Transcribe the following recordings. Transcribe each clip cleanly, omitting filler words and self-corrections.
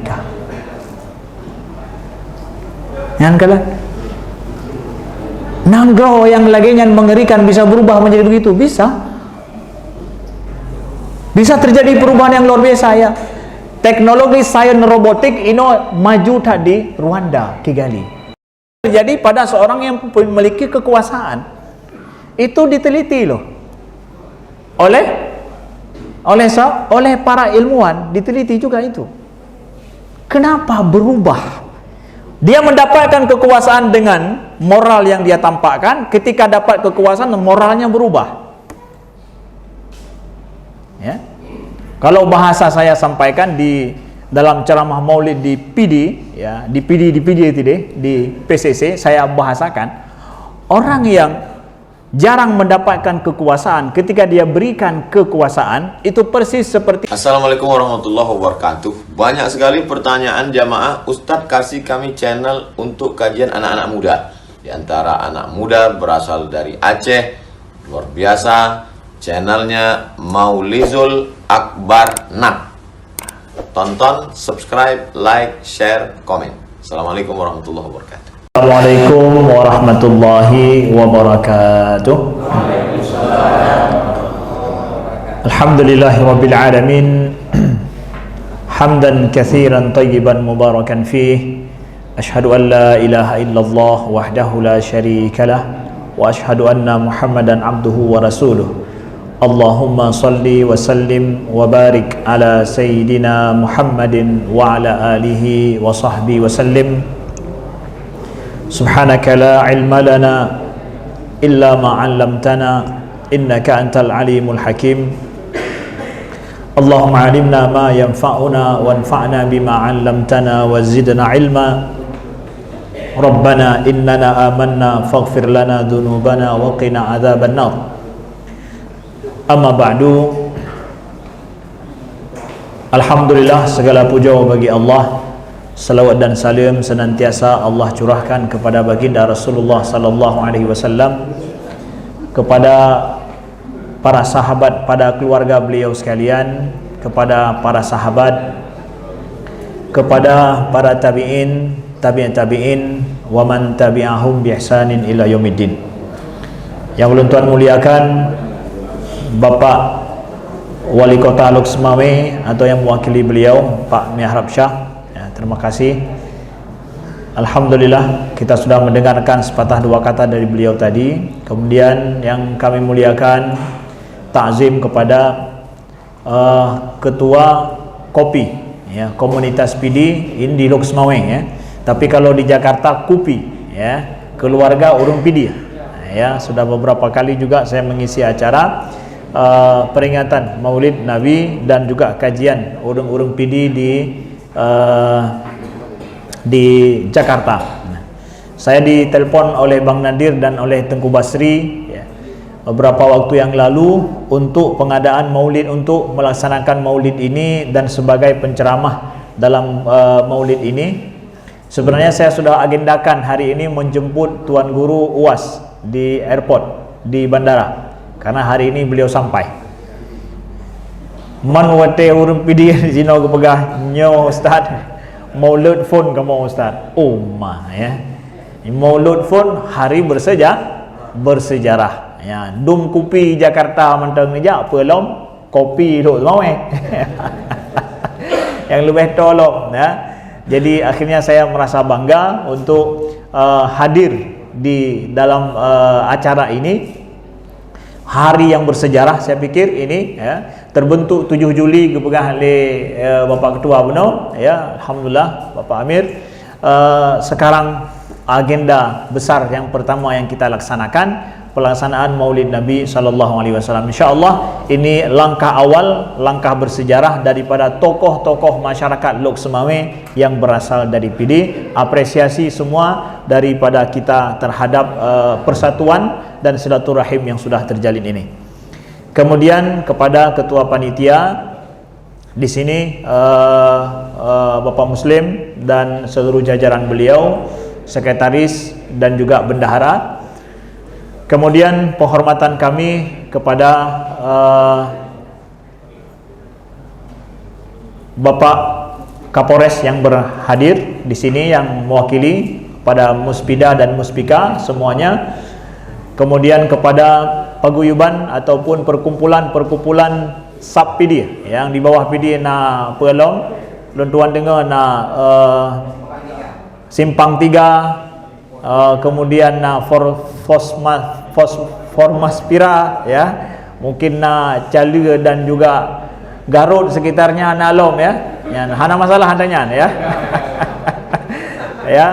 Amerika. Yang kala nanggau yang lagi yang mengerikan bisa berubah menjadi begitu, bisa terjadi perubahan yang luar biasa ya. Teknologi sains robotik ini maju tadi Rwanda, Kigali. Terjadi pada seorang yang memiliki kekuasaan. Itu diteliti loh oleh para ilmuwan, diteliti juga itu. Kenapa berubah? Dia mendapatkan kekuasaan dengan moral yang dia tampakkan. Ketika dapat kekuasaan, moralnya berubah. Ya. Kalau bahasa saya sampaikan di dalam ceramah Maulid di PD, ya, di PCC saya bahasakan, orang yang jarang mendapatkan kekuasaan, ketika dia berikan kekuasaan, itu persis seperti... Assalamualaikum warahmatullahi wabarakatuh. Banyak sekali pertanyaan jamaah, Ustadz kasih kami channel untuk kajian anak-anak muda. Di antara anak muda berasal dari Aceh, luar biasa, channelnya Maulizul Akbar Nak. Tonton, subscribe, like, share, komen. Assalamualaikum warahmatullahi wabarakatuh. Assalamualaikum warahmatullahi wabarakatuh. Alhamdulillahi rabbil alamin. Hamdan katsiran tayyiban mubarakan fih. Ashhadu an la ilaha illallah wahdahu la syarika lah wa ashhadu anna Muhammadan abduhu wa rasuluh. Allahumma salli wa sallim wa barik ala sayyidina Muhammadin wa ala alihi wa sahbihi wa sallim. Subhanaka la ilma lana illa ma 'allamtana innaka antal alimul hakim. Allahumma 'allimna ma yanfa'una wanfa'na bima 'allamtana wa zidna ilma. Rabbana innana amanna faghfir lana dhunubana wa qina adzaban nar. Amma ba'du. Alhamdulillah, segala puja bagi Allah. Salawat dan salam senantiasa Allah curahkan kepada baginda Rasulullah sallallahu alaihi wasallam, kepada para sahabat, pada keluarga beliau sekalian, kepada para sahabat, kepada para tabi'in, tabi'in, wa man tabi'ahum bi ihsanin ila yaumiddin. Yang ulun tuan muliakan Bapak Wali Kota Lok Semawe atau yang mewakili beliau Pak Mihrab Syah, ya, terima kasih. Alhamdulillah kita sudah mendengarkan sepatah dua kata dari beliau tadi. Kemudian yang kami muliakan, takzim kepada Ketua Kopi, ya, komunitas PD ini di Lok Semawe, ya. Tapi kalau di Jakarta Kupi, ya, keluarga Urung PD, ya. Sudah beberapa kali juga saya mengisi acara peringatan Maulid Nabi dan juga kajian urung-urung PD di Jakarta. Saya ditelepon oleh Bang Nadir dan oleh Tengku Basri, ya, beberapa waktu yang lalu untuk pengadaan Maulid, untuk melaksanakan Maulid ini dan sebagai penceramah dalam Maulid ini. Sebenarnya saya sudah agendakan hari ini menjemput Tuan Guru UAS di airport, di bandara, karena hari ini beliau sampai. Man wate urung PD di sini aku pegah nyo Ustaz. Maulud phone kamu Ustaz. Oh mah, ya. Maulud phone hari bersejarah. Ya, dum kopi Jakarta mentang aja pelom kopi duk mau yang lebih tolong, ya. Jadi akhirnya saya merasa bangga untuk hadir di dalam acara ini. Hari yang bersejarah saya pikir ini, ya, terbentuk 7 Juli kepegang oleh Bapak Ketua benar, ya, alhamdulillah Bapak Amir. Sekarang agenda besar yang pertama yang kita laksanakan, pelaksanaan Maulid Nabi sallallahu alaihi wasallam. Insyaallah ini langkah awal, langkah bersejarah daripada tokoh-tokoh masyarakat Lok Semawe yang berasal dari PD. Apresiasi semua daripada kita terhadap persatuan dan silaturahim yang sudah terjalin ini. Kemudian kepada ketua panitia di sini, Bapak Muslim dan seluruh jajaran beliau, sekretaris dan juga bendahara. Kemudian penghormatan kami kepada Bapak Kapolres yang berhadir di sini yang mewakili pada Muspida dan Muspika semuanya, kemudian kepada paguyuban ataupun perkumpulan sub-PD yang di bawah PD na Pelong, Luntuan dengar na Simpang 3, kemudian na Formaspira ya, mungkin na Cala dan juga Garut sekitarnya na Alom ya. Hana masalah hantanya ya. Ya.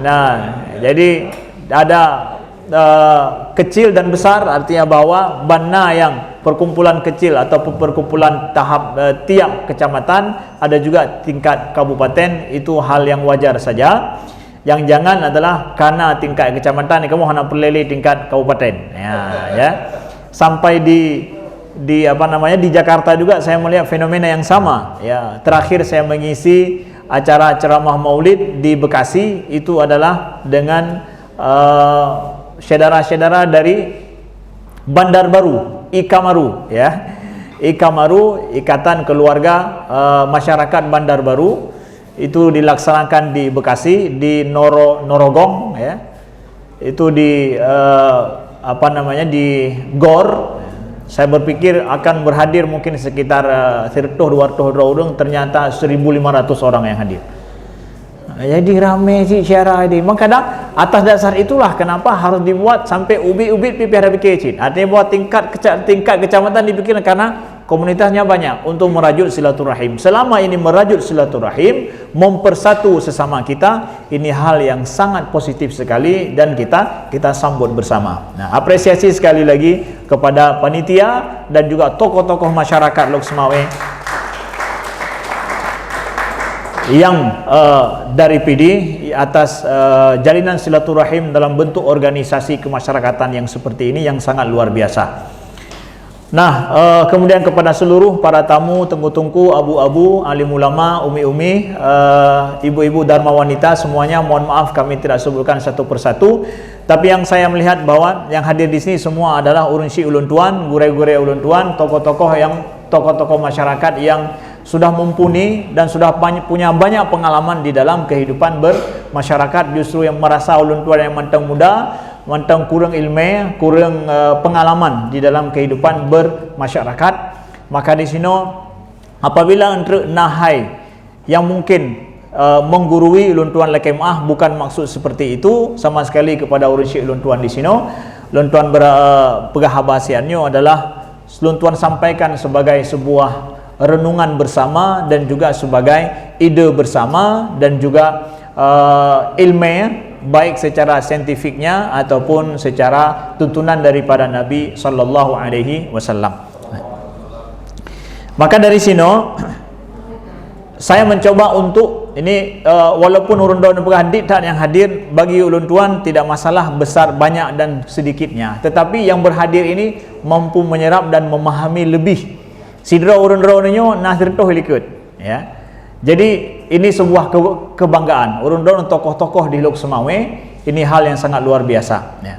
Nah, jadi ada kecil dan besar, artinya bahwa bana yang perkumpulan kecil ataupun perkumpulan tahap tiap kecamatan, ada juga tingkat kabupaten, itu hal yang wajar saja. Yang jangan adalah karena tingkat kecamatan kamu hanya perlele tingkat kabupaten ya. Sampai di di Jakarta juga saya melihat fenomena yang sama ya. Terakhir saya mengisi acara ceramah Maulid di Bekasi, itu adalah dengan saudara-saudara dari Bandar Baru, Ikamaru ya. Ikamaru, Ikatan Keluarga Masyarakat Bandar Baru, itu dilaksanakan di Bekasi, di Norogong ya. Itu di di GOR. Saya berpikir akan berhadir mungkin sekitar 100-200 orang, ternyata 1.500 orang yang hadir. Jadi ramai sih syarah ini. Memang kadang atas dasar itulah kenapa harus dibuat sampai ubit-ubit PPH BKC. Artinya buat tingkat kecamatan dipikirkan karena komunitasnya banyak untuk merajut silaturahim. Selama ini merajut silaturahim, mempersatu sesama kita, ini hal yang sangat positif sekali dan kita sambut bersama. Nah, apresiasi sekali lagi kepada panitia dan juga tokoh-tokoh masyarakat Lok Semawe yang dari PD atas jalinan silaturahim dalam bentuk organisasi kemasyarakatan yang seperti ini yang sangat luar biasa. Nah, kemudian kepada seluruh para tamu, tengku-tengku, abu-abu, alim ulama, umi-umi, ibu-ibu dharma wanita, semuanya mohon maaf kami tidak sebutkan satu persatu. Tapi yang saya melihat bahwa yang hadir di sini semua adalah urunsi ulun tuan, gure-gure ulun tuan, tokoh-tokoh masyarakat yang sudah mumpuni dan sudah punya banyak pengalaman di dalam kehidupan bermasyarakat. Justru yang merasa ulun tuan yang mantang muda, mantang kurang ilmu, kurang pengalaman di dalam kehidupan bermasyarakat. Maka di sini apabila entre nahai yang mungkin menggurui ulun tuan lekemah, bukan maksud seperti itu sama sekali kepada urusi ulun tuan di sini. Ulun tuan perhabasiannya adalah ulun tuan sampaikan sebagai sebuah renungan bersama dan juga sebagai ide bersama dan juga ilmiah, baik secara saintifiknya ataupun secara tuntunan daripada Nabi sallallahu alaihi wasallam. Maka dari sini saya mencoba untuk ini walaupun urun daun berhadir dan yang hadir bagi ulun tuan tidak masalah besar banyak dan sedikitnya, tetapi yang berhadir ini mampu menyerap dan memahami lebih sidra urun-urunnya nasirtoh likut ya. Jadi ini sebuah kebanggaan urun-urun tokoh-tokoh di Lok Semawe, ini hal yang sangat luar biasa ya.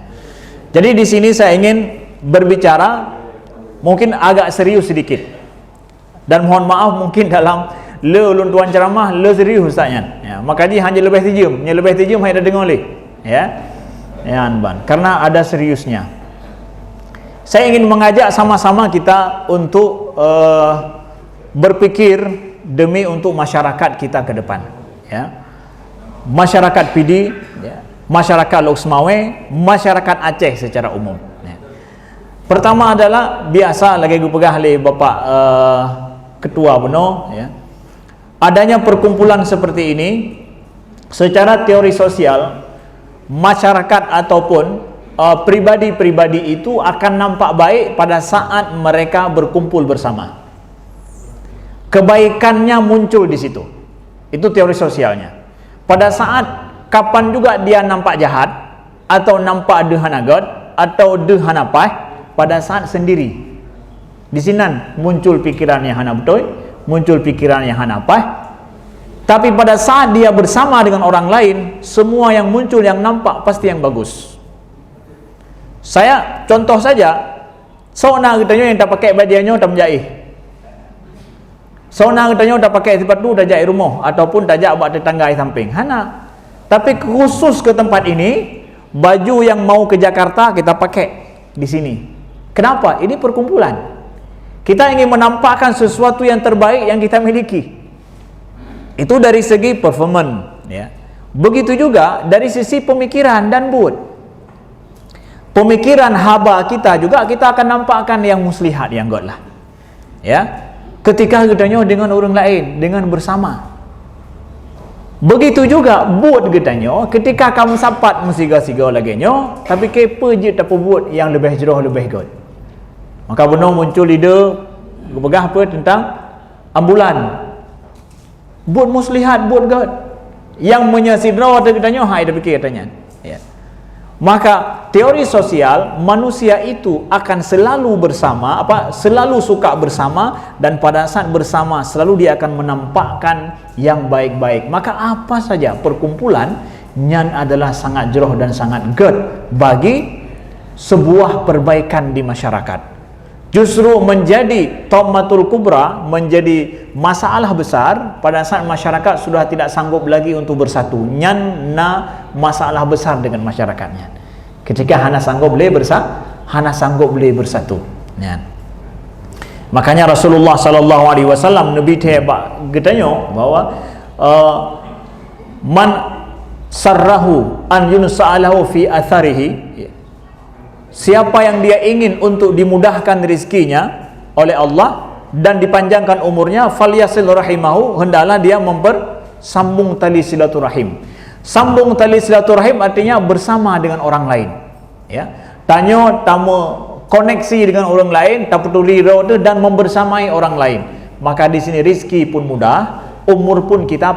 Jadi di sini saya ingin berbicara mungkin agak serius sedikit, dan mohon maaf mungkin dalam ulun tuan ceramah serius ustaznya ya. Makanya hanya lebih tijum hanya dengar oleh ya. Ya ban, karena ada seriusnya. Saya ingin mengajak sama-sama kita untuk berpikir demi untuk masyarakat kita ke depan ya. Masyarakat PD ya, masyarakat Lok Semawe, masyarakat Aceh secara umum ya. Pertama adalah biasa lagi gue pegang oleh Bapak Ketua Beno ya. Adanya perkumpulan seperti ini secara teori sosial, masyarakat ataupun pribadi-pribadi itu akan nampak baik pada saat mereka berkumpul bersama. Kebaikannya muncul di situ. Itu teori sosialnya. Pada saat kapan juga dia nampak jahat atau nampak dehanagot atau dehanapah, pada saat sendiri. Di sini muncul pikiran yang hana betul, muncul pikiran yang hana apa. Tapi pada saat dia bersama dengan orang lain, semua yang muncul yang nampak pasti yang bagus. Saya contoh saja, seorang katanya yang tak pakai bajunya tak menjahit. Sauna katanya dah pakai sepatu dah jai rumah ataupun dah jak buat tetangga di samping. Hana. Tapi khusus ke tempat ini, baju yang mau ke Jakarta kita pakai di sini. Kenapa? Ini perkumpulan. Kita ingin menampakkan sesuatu yang terbaik yang kita miliki. Itu dari segi performance, ya. Begitu juga dari sisi pemikiran dan mood. Pemikiran haba kita juga kita akan nampakkan yang muslihat, yang god lah. Ya. Ketika katanya dengan orang lain, dengan bersama. Begitu juga buat katanya, ketika kamu sapat mesiga-siga lagi nyo, tapi kepa je tak buat yang lebih jerah, lebih god. Maka benar muncul ide begah apa tentang ambulan. Buat muslihat, buat god. Yang menyasidra katanya, hai dah fikir katanya. Ya. Maka teori sosial, manusia itu akan selalu bersama, selalu suka bersama, dan pada saat bersama selalu dia akan menampakkan yang baik-baik. Maka apa saja perkumpulan nyan adalah sangat jeroh dan sangat good bagi sebuah perbaikan di masyarakat. Justru menjadi tomatul kubra, menjadi masalah besar pada saat masyarakat sudah tidak sanggup lagi untuk bersatu. Nyan na masalah besar dengan masyarakatnya. Ketika hana sanggup boleh bersatu. Nyan. Makanya Rasulullah sallallahu alaihi wasallam Nabi tebak katanya bahwa man sarrahu an yunsa'alahu fi atharihi, siapa yang dia ingin untuk dimudahkan rezekinya oleh Allah dan dipanjangkan umurnya, falyasil rahimahu, hendaklah dia mempersambung tali silaturahim. Sambung tali silaturahim artinya bersama dengan orang lain. Ya, tanya tamu koneksi dengan orang lain, tak peduli roda dan membersamai orang lain. Maka di sini rezeki pun mudah, umur pun kita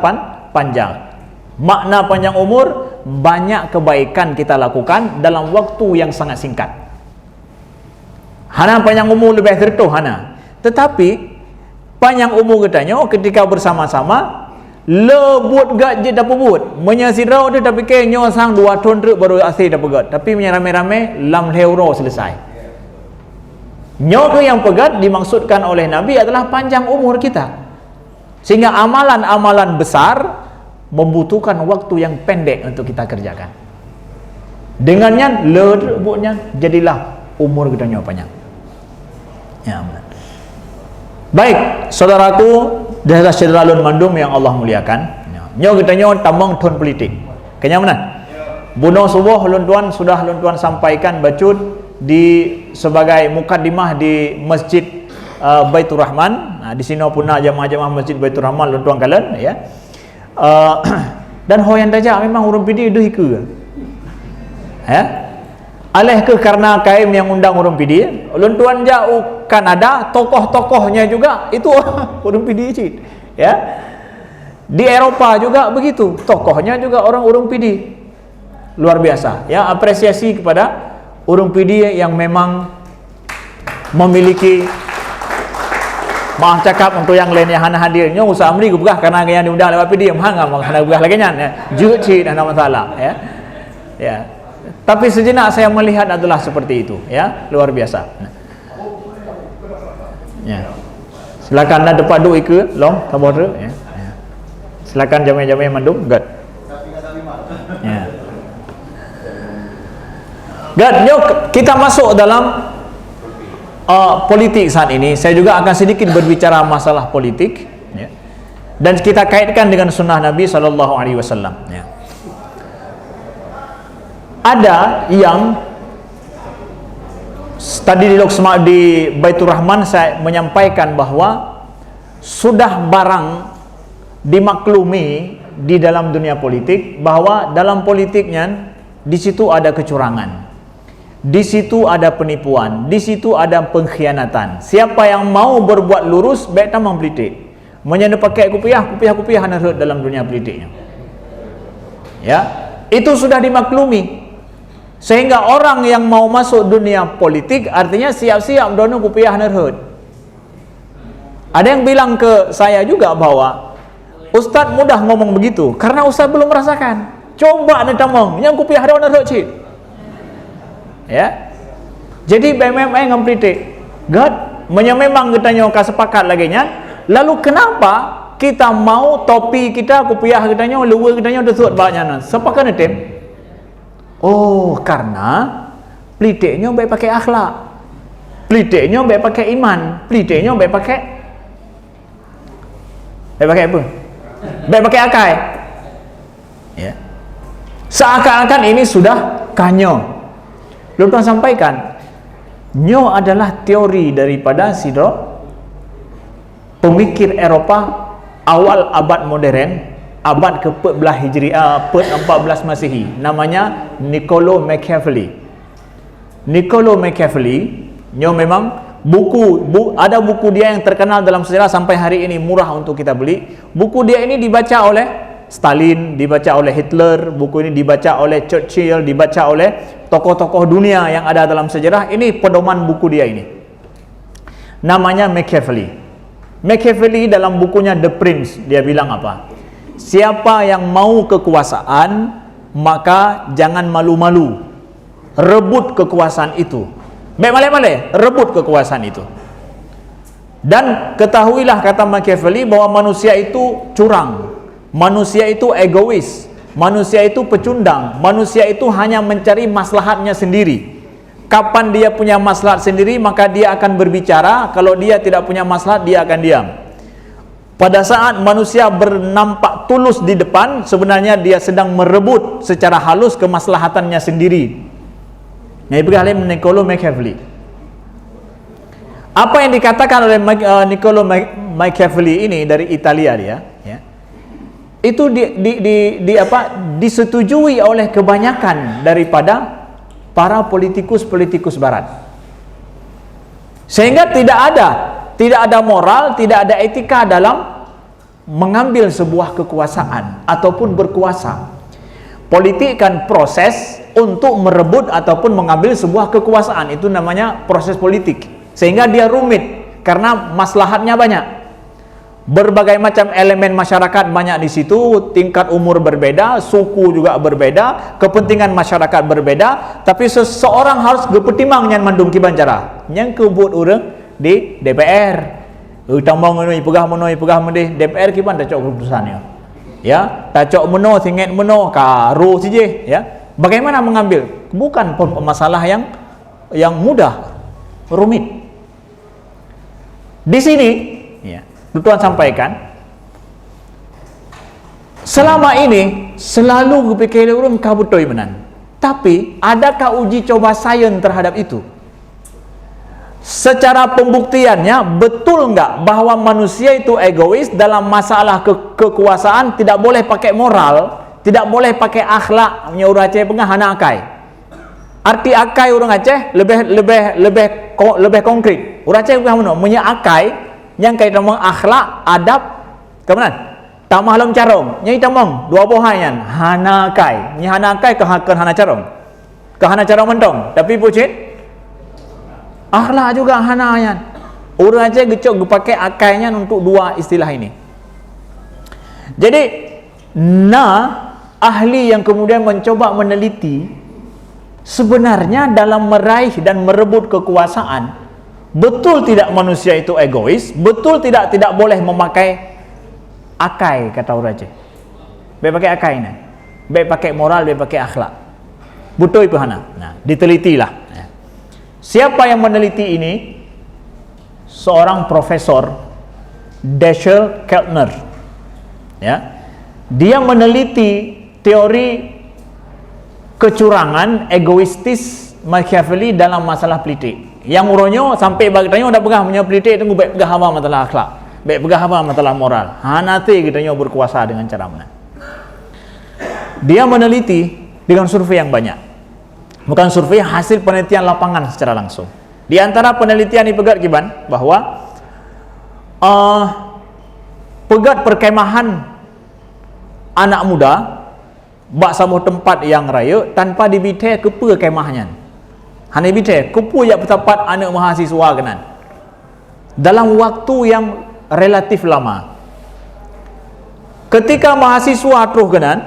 panjang. Makna panjang umur, banyak kebaikan kita lakukan dalam waktu yang sangat singkat. Hana panjang umur lebih tertuh hana. Tetapi panjang umur katanya ketika bersama-sama lebut gak je dapat buat. Menyasirau dia tapi ke nyosang 2 ton truk baru asih dapat buat. Tapi menyerame-rame lam euro selesai. Nyoke yang pegat dimaksudkan oleh Nabi adalah panjang umur kita. Sehingga amalan-amalan besar membutuhkan waktu yang pendek untuk kita kerjakan. Dengannya lebutnya jadilah umur kita panjang. Ya, aman. Baik, saudaraku, adalah Syedalun Mandum yang Allah muliakan. Nyo kita tamang ton politik. Kenya mana? Bunuh subuh luntuan sudah luntuan sampaikan bacut di sebagai mukaddimah di Masjid Baitur Rahman. Nah, di sini pun jamaah-jamaah Masjid Baitur Rahman luntuan kalian ya. Dan hoyan daja memang urang pidi itu ke ya aleh ke karena kaim yang undang urang pidi luntuan jauh Kanada tokoh-tokohnya juga itu urang pidi cid ya. Di Eropa juga begitu, tokohnya juga orang urang pidi. Luar biasa ya, apresiasi kepada urang pidi yang memang memiliki, maaf cakap untuk yang lain yang hana hadirnya usah amri gubah karena yang diundang lewat diam hangam hana gubah lagi nya juci dan masalah ya. Ya. Tapi sejenak saya melihat adalah seperti itu ya, luar biasa. Ya. Silakan ada padu ikut long tabor ya. Ya. Silakan jamaah-jamaah mandum gad. Ya. Gad, yuk kita masuk dalam politik saat ini. Saya juga akan sedikit berbicara masalah politik ya. Dan kita kaitkan dengan sunnah Nabi SAW ya. Ada yang tadi di Baitur Rahman saya menyampaikan bahwa sudah barang dimaklumi di dalam dunia politik bahwa dalam politiknya di situ ada kecurangan. Di situ ada penipuan, di situ ada pengkhianatan. Siapa yang mau berbuat lurus, baik tamang politik. Menyana pakai kupiah hana dalam dunia politiknya. Ya, itu sudah dimaklumi. Sehingga orang yang mau masuk dunia politik artinya siap-siap dono kupiah hana. Ada yang bilang ke saya juga bahwa Ustaz mudah ngomong begitu karena Ustaz belum merasakan. Coba nih tamang, yang kupiah hana cik. Ya, jadi BMM ngam politik God memang katanya sepakat lagi nya Lalu kenapa kita mau topi kita, kopiah kitanya, luar kitanya desut banyak sepakan tem? Oh, karena pelitiknya baik pakai akhlak, pelitiknya baik pakai iman, pelitiknya baik pakai apa? Baik pakai akai. Ya. Seakan-akan ini sudah kanyo. Lalu Tuhan sampaikan, nyo adalah teori daripada pemikir Eropa awal abad modern, abad ke-14 Hijriah, 14 Masehi, namanya Niccolo Machiavelli. Niccolo Machiavelli, nyo memang ada buku dia yang terkenal dalam sejarah sampai hari ini, murah untuk kita beli. Buku dia ini dibaca oleh Stalin, dibaca oleh Hitler, buku ini dibaca oleh Churchill, dibaca oleh tokoh-tokoh dunia yang ada dalam sejarah. Ini pedoman buku dia ini. Namanya Machiavelli. Machiavelli dalam bukunya The Prince, dia bilang apa? Siapa yang mau kekuasaan, maka jangan malu-malu. Rebut kekuasaan itu. Baik malai-malai, rebut kekuasaan itu. Dan ketahuilah, kata Machiavelli, bahwa manusia itu curang, manusia itu egois, manusia itu pecundang, manusia itu hanya mencari maslahatnya sendiri. Kapan dia punya maslahat sendiri, maka dia akan berbicara. Kalau dia tidak punya maslahat, dia akan diam. Pada saat manusia bernampak tulus di depan, sebenarnya dia sedang merebut secara halus kemaslahatannya sendiri. Nah, ini Niccolo Machiavelli. Apa yang dikatakan oleh Niccolo Machiavelli ini dari Italia dia, ya, itu disetujui oleh kebanyakan daripada para politikus Barat. Sehingga tidak ada moral, tidak ada etika dalam mengambil sebuah kekuasaan ataupun berkuasa. Politik kan proses untuk merebut ataupun mengambil sebuah kekuasaan, itu namanya proses politik. Sehingga dia rumit karena maslahatnya banyak. Berbagai macam elemen masyarakat banyak di situ, tingkat umur berbeda, suku juga berbeda, kepentingan masyarakat berbeda, tapi seseorang harus berpertimang yang mandung kiban cara. Yang kebut orang di DPR. Utama menoi pegah menoi DPR kiban tak cok keputusannya. Ya, tak cok meno singet meno karo sije, ya. Bagaimana mengambil? Bukan masalah yang mudah, rumit. Di sini, ya, Tuhan sampaikan, selama ini selalu berpikir orang kabutoi menan. Tapi adakah uji coba sains terhadap itu? Secara pembuktiannya, betul nggak bahwa manusia itu egois dalam masalah kekuasaan, tidak boleh pakai moral, tidak boleh pakai akhlak, punya orang Aceh pengah hana akai. Arti akai orang Aceh lebih konkret. Orang Aceh pengah punya akai yang kaitan dengan akhlak, adab, kemana? Tamah lam carong, nyai tamong dua bohayan hana akai, nyai hana akai ke hana carong, ke hana carong mentong, tapi pucit akhlak juga hanayan. Orang Aceh gecok pakai akainya untuk dua istilah ini. Jadi, ahli yang kemudian mencoba meneliti sebenarnya dalam meraih dan merebut kekuasaan, betul tidak manusia itu egois, betul tidak boleh memakai akai, kata orang Aceh. Baik pakai akai ni, baik pakai moral, baik pakai akhlak. Betul itu hana. Nah, ditelitilah. Siapa yang meneliti ini? Seorang profesor, Dashiell Keltner. Ya, dia meneliti teori kecurangan egoistis Machiavelli dalam masalah politik. Yang uronyo sampai bagtanya udah pegah punya politik itu baik pegah apa masalah akhlak, baik pegah apa masalah moral. Hanate kitanya berkuasa dengan cara mana? Dia meneliti dengan survei yang banyak. Bukan survei, hasil penelitian lapangan secara langsung. Di antara penelitian di pegat kiban bahwa pegat perkemahan anak muda bak sabuh tempat yang raya tanpa dibite kepa kemahnya. Hanya bite kepa yang bertempat anak mahasiswa kenan. Dalam waktu yang relatif lama. Ketika mahasiswa terus kenan,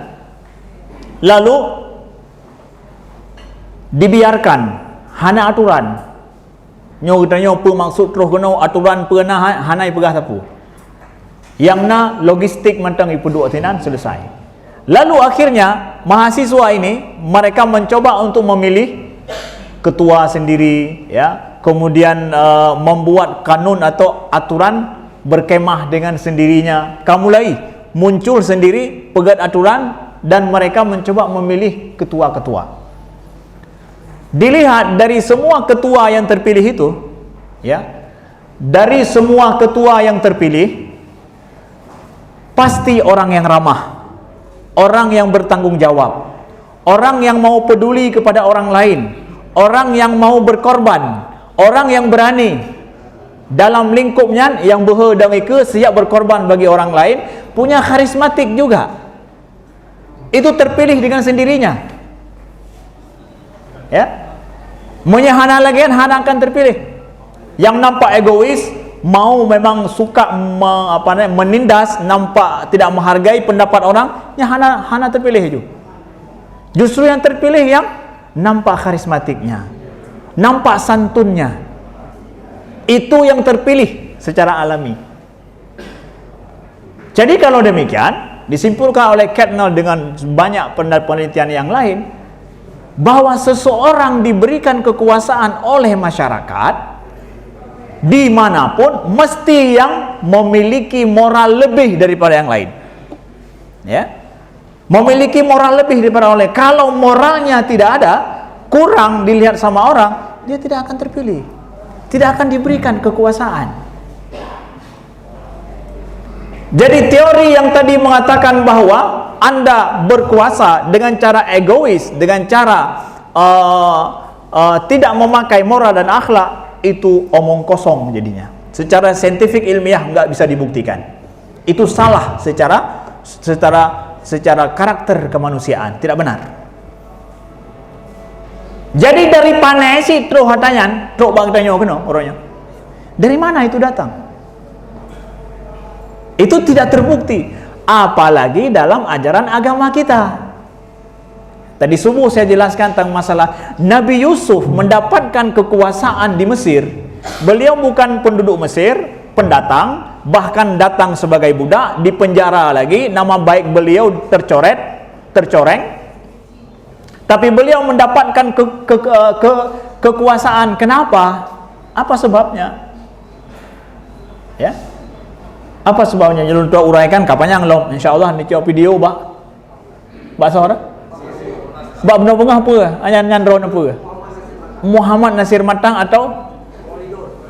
lalu dibiarkan hana aturan nyo tanya apa maksud terus kena aturan pernah hanai pegah sapu Yang na logistik mentang ipu dua tinan selesai. Lalu akhirnya mahasiswa ini mereka mencoba untuk memilih ketua sendiri, ya. Kemudian membuat kanun atau aturan berkemah dengan sendirinya. Mulai muncul sendiri pegat aturan dan mereka mencoba memilih ketua-ketua. Dilihat dari semua ketua yang terpilih itu, ya, dari semua ketua yang terpilih pasti orang yang ramah, orang yang bertanggung jawab, orang yang mau peduli kepada orang lain, orang yang mau berkorban, orang yang berani dalam lingkupnya yang berhadang ke siap berkorban bagi orang lain, punya karismatik juga. Itu terpilih dengan sendirinya. Ya. Menyahana lagi hana akan terpilih. Yang nampak egois, mau memang suka menindas, nampak tidak menghargai pendapat orang, ya hana terpilih itu. Justru yang terpilih yang nampak karismatiknya, nampak santunnya. Itu yang terpilih secara alami. Jadi kalau demikian, disimpulkan oleh Ketnal dengan banyak penelitian yang lain, bahwa seseorang diberikan kekuasaan oleh masyarakat dimanapun mesti yang memiliki moral lebih daripada yang lain, ya, memiliki moral lebih daripada oleh. Kalau moralnya tidak ada, kurang dilihat sama orang, dia tidak akan terpilih, tidak akan diberikan kekuasaan. Jadi teori yang tadi mengatakan bahwa Anda berkuasa dengan cara egois, dengan cara tidak memakai moral dan akhlak, itu omong kosong jadinya. Secara saintifik ilmiah nggak bisa dibuktikan. Itu salah secara karakter kemanusiaan, tidak benar. Jadi dari panesi terus hatanyan, terus bang tanya kena orangnya. Dari mana itu datang? Itu tidak terbukti, apalagi dalam ajaran agama kita. Tadi subuh saya jelaskan tentang masalah Nabi Yusuf mendapatkan kekuasaan di Mesir. Beliau bukan penduduk Mesir, pendatang, bahkan datang sebagai budak, dipenjara lagi, nama baik beliau tercoreng. Tapi beliau mendapatkan kekuasaan. Kenapa? Apa sebabnya? Ya. Apa sebabnya? Jadi untuk uraikan kapan yang lo, insyaallah ni tengok video bah. Bahasa orang? Bah benar pengah apa? Hanya nyandron apa? Muhammad Nasir Matang atau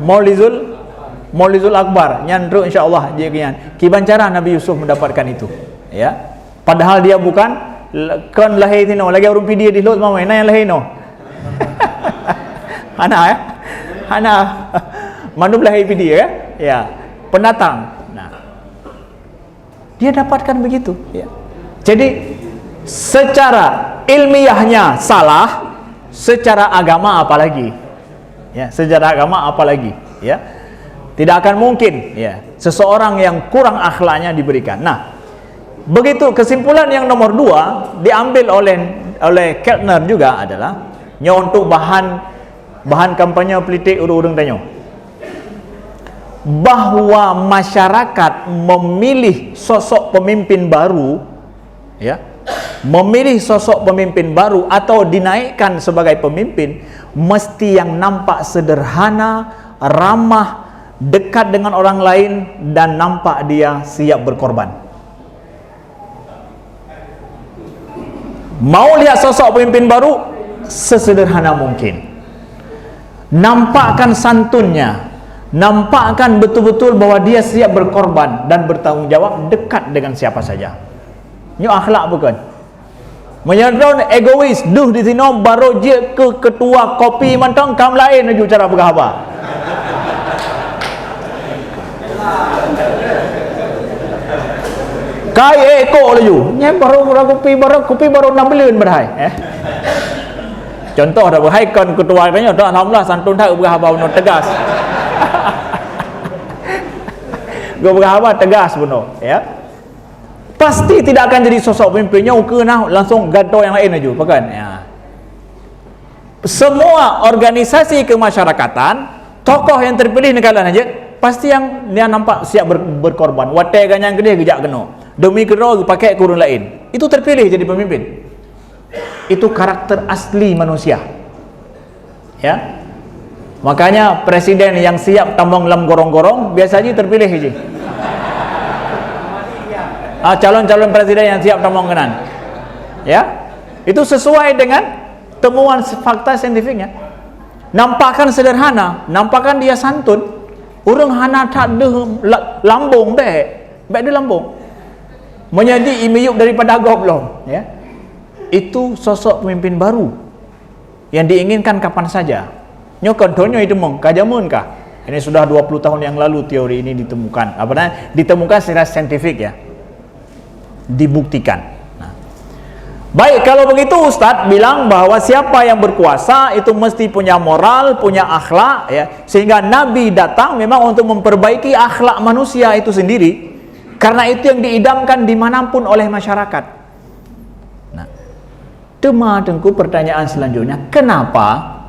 Maulizul Akbar. Nyandro insyaallah jikian. Kibancara Nabi Yusuf mendapatkan itu, ya. Padahal dia bukan kan lahir tino, lagi orang video di lot mau main yang lahir no. Hana ya? Hana. Mandu lahir video ya? Ya. Pendatang. Dia dapatkan begitu, ya. Jadi secara ilmiahnya salah, secara agama apalagi, ya, secara agama apalagi, ya, tidak akan mungkin, ya, seseorang yang kurang akhlaknya diberikan. Nah, begitu kesimpulan yang nomor 2 diambil oleh Keltner juga adalah untuk bahan kampanye politik urung-urung tanya, bahwa masyarakat memilih sosok pemimpin baru, ya, memilih sosok pemimpin baru atau dinaikkan sebagai pemimpin mesti yang nampak sederhana, ramah, dekat dengan orang lain, dan nampak dia siap berkorban. Mau lihat sosok pemimpin baru sesederhana mungkin, nampakkan santunnya, nampakkan betul-betul bahwa dia siap berkorban dan bertanggung jawab, dekat dengan siapa saja. Ini akhlak bukan? Menyadron egois, duh di sini baru je ke ketua kopi mantang kam lain aja cara berkhabar. Kai eko laju. Nya baru kopi baru 6 bulan berhai. Contoh dah berhai kan ketua tanya, alhamdulillah santun tak berkhabar no tegas. Gue berkhabar tegas benar, ya. Pasti tidak akan jadi sosok pemimpinnya langsung gaduh yang lain aja, bukan? Ya. Semua organisasi kemasyarakatan, tokoh yang terpilih negara aja pasti yang dia nampak siap berkorban. Watai ganyang gede gejak kena. Demi kena pakai kurun lain. Itu terpilih jadi pemimpin. Itu karakter asli manusia. Ya. Makanya presiden yang siap tambang lam gorong-gorong biasanya terpilih je. Calon-calon presiden yang siap tambang kenan. Ya. Itu sesuai dengan temuan fakta saintifiknya. Nampakkan sederhana, nampakkan dia santun. Orang hana tak ada lambung baik dia lambung. Menjadi imiyuk daripada goblok, ya. Itu sosok pemimpin baru yang diinginkan kapan saja. Nyo contohnya itu mong kajamun kah? Ini sudah 20 tahun yang lalu teori ini ditemukan. Apa namanya? Ditemukan secara saintifik, ya. Dibuktikan. Baik, kalau begitu Ustadz bilang bahwa siapa yang berkuasa itu mesti punya moral, punya akhlak, ya. Sehingga Nabi datang memang untuk memperbaiki akhlak manusia itu sendiri. Karena itu yang diidamkan dimanapun oleh masyarakat. Nah, tengku pertanyaan selanjutnya, kenapa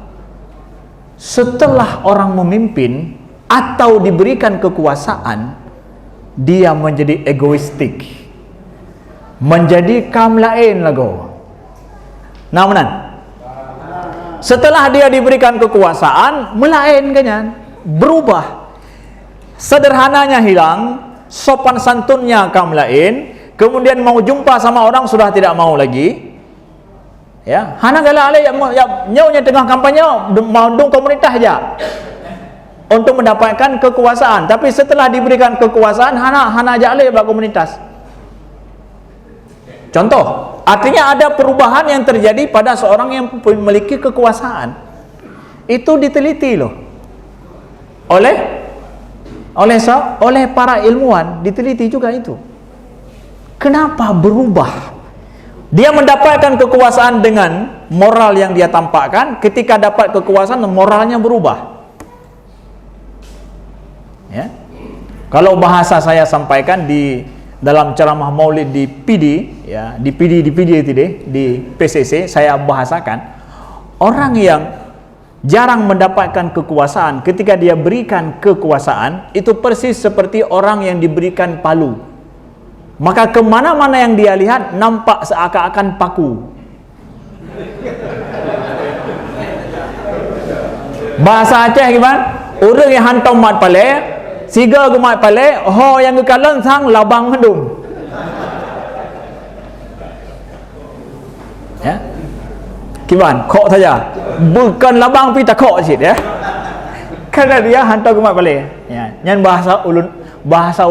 setelah orang memimpin atau diberikan kekuasaan dia menjadi egoistik, menjadi kam lain lagu. Nah, menan. Setelah dia diberikan kekuasaan, melain kanyan, berubah. Sederhananya hilang, sopan santunnya kam lain, kemudian mau jumpa sama orang sudah tidak mau lagi. Ya, hana gala ale yang nyaunya tengah kampanye mau dong komunitas aja untuk mendapatkan kekuasaan, tapi setelah diberikan kekuasaan hana aja ale bak komunitas. Contoh, artinya ada perubahan yang terjadi pada seorang yang memiliki kekuasaan. Itu diteliti loh. Oleh para ilmuwan diteliti juga itu. Kenapa berubah? Dia mendapatkan kekuasaan dengan moral yang dia tampakkan, ketika dapat kekuasaan moralnya berubah. Ya. Kalau bahasa saya sampaikan di dalam ceramah Maulid di PD, ya, di PCC saya bahasakan, orang yang jarang mendapatkan kekuasaan, ketika dia berikan kekuasaan itu persis seperti orang yang diberikan palu. Maka kemana-mana yang dia lihat nampak seakan-akan paku. Bahasa Aceh gimana? Orang yang hantam mat pale, siga ke mat pale, ho yang kekalan sang labang hendung. Ya. Gimana? Kok saja. Bukan labang pi tak kok sit, ya. Karena dia hantam ke mat pale. Ya, nyan bahasa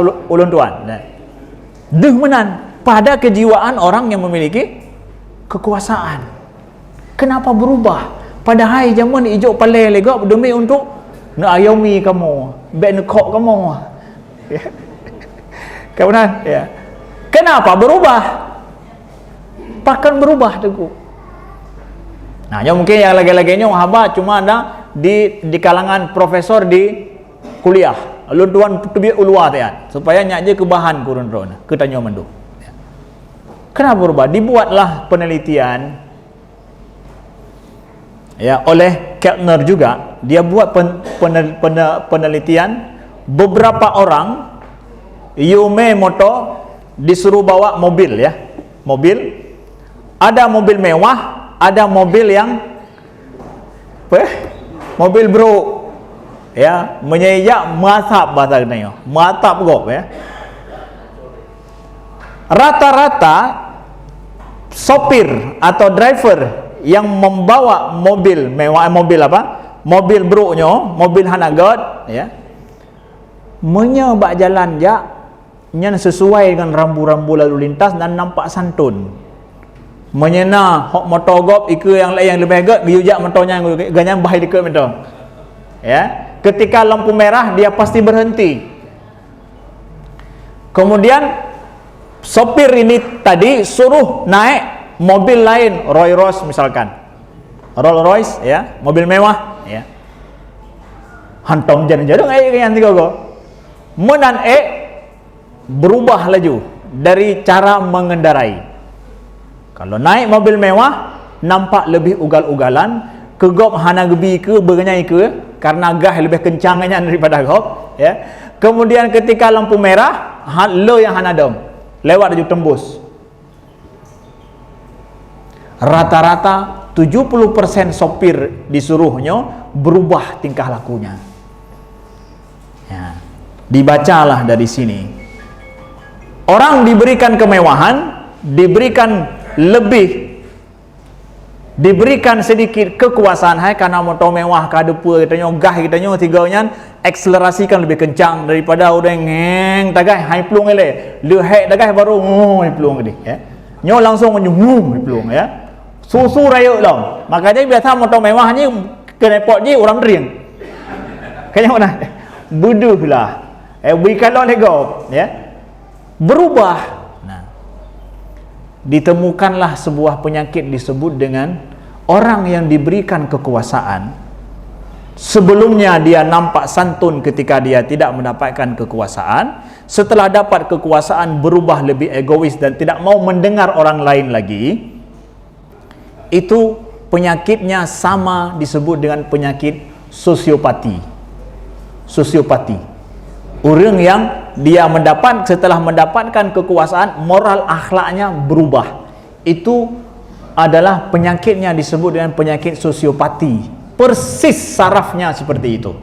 ulun tuan. Nah. Menan pada kejiwaan orang yang memiliki kekuasaan. Kenapa berubah? Padahal zaman ijo pale lega demi untuk nak ayomi kamu, ben kok kamu. Ya. Kemudian, ya. Kenapa berubah? Bahkan berubah teguh. Nah, yang mungkin yang lagi-laginya haba cuma ada di kalangan profesor di kuliah. Lalu tuan tebi ulua tian supaya nyak je ke bahan kurun drone ke tanyo mendu. Ya. Kenapa berubah? Dibuatlah penelitian ya oleh Keltner juga. Dia buat penelitian beberapa orang Yume Moto disuruh bawa mobil, ya. Mobil. Ada mobil mewah, ada mobil yang mobil bro. Ya, menyeyak matap bahasa kenanya. Matap gop, ya. Rata-rata sopir atau driver yang membawa mobil mewah, mobil apa? Mobil broknya, mobil hanagat, ya. Menyebak jalan ja nyan sesuai dengan rambu-rambu lalu lintas dan nampak santun. Menyena hok motor gop ike yang lain yang lebih agak biujak motornya ganyan bahai dikit betul. Ya. Ketika lampu merah dia pasti berhenti. Kemudian sopir ini tadi suruh naik mobil lain, Rolls Royce misalkan, Rolls Royce, ya, mobil mewah, ya. Hantam jalan-jalan yang tiga go. Menan berubah laju dari cara mengendarai. Kalau naik mobil mewah nampak lebih ugal-ugalan, kegop hana gebi ke bernyai ke karena gas lebih kencangnya daripada hop, ya. Kemudian ketika lampu merah, lo yang hanadom lewataju tembus. Rata-rata 70% sopir disuruhnya berubah tingkah lakunya. Ya. Dibacalah dari sini. Orang diberikan kemewahan, diberikan lebih, diberikan sedikit kekuasaan, hai karena motor mewah kadepa kitanya, gah kitanya, tiganya akselerasikan lebih kencang daripada orang ngeng tagai hai plung ele. Le hek tagai baru hai plung dia, ya. Nyo langsung nyum plung, ya. Susu raya lah. Makanya biasa motor mewah ni kena pot je orang ring. Kayaknya mana? Buduh lah. Berikanlah lego, ya. Berubah. Nah. Ditemukanlah sebuah penyakit disebut dengan orang yang diberikan kekuasaan. Sebelumnya dia nampak santun ketika dia tidak mendapatkan kekuasaan. Setelah dapat kekuasaan berubah lebih egois dan tidak mau mendengar orang lain lagi. Itu penyakitnya sama disebut dengan penyakit sosiopati. Sosiopati. Orang yang dia setelah mendapatkan kekuasaan, moral akhlaknya berubah. Itu adalah penyakitnya disebut dengan penyakit sosiopati. Persis sarafnya seperti itu.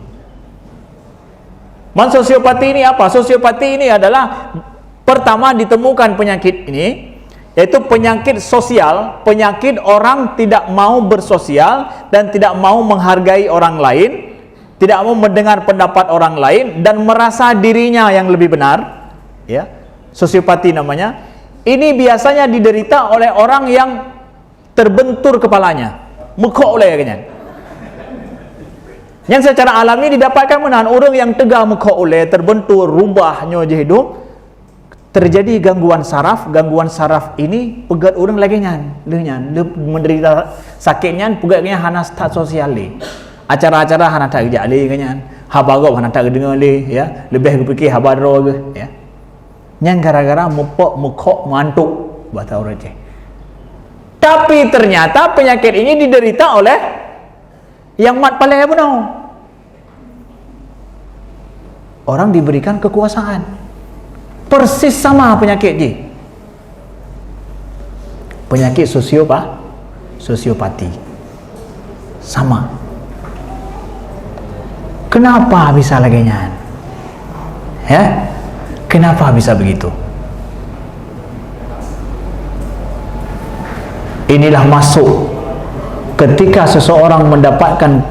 Sosiopati ini apa? Sosiopati ini adalah pertama ditemukan penyakit ini, yaitu penyakit sosial, penyakit orang tidak mau bersosial dan tidak mau menghargai orang lain, tidak mau mendengar pendapat orang lain dan merasa dirinya yang lebih benar, ya. Sosiopati namanya. Ini biasanya diderita oleh orang yang terbentur kepalanya, mekok oleh kayaknya. Yang secara alami didapatkan menahan orang yang tegah mekok oleh, terbentur, rubahnya je hidup. Terjadi gangguan saraf ini pegat orang lagi nyan menderita sakitnya pegatnya hana tak sosial le, acara-acara hana tak kerja le kanyan, habagop hana tak dengar le, ya, lebih fikir habadro ke, ya, yang gara-gara mekok mantuk bata orang je. Tapi ternyata penyakit ini diderita oleh yang mat palai punau. Orang diberikan kekuasaan. Persis sama penyakit je. Penyakit sosiopati. Sama. Kenapa bisa lagi nyan? Ya? Kenapa bisa begitu? Inilah masuk ketika seseorang mendapatkan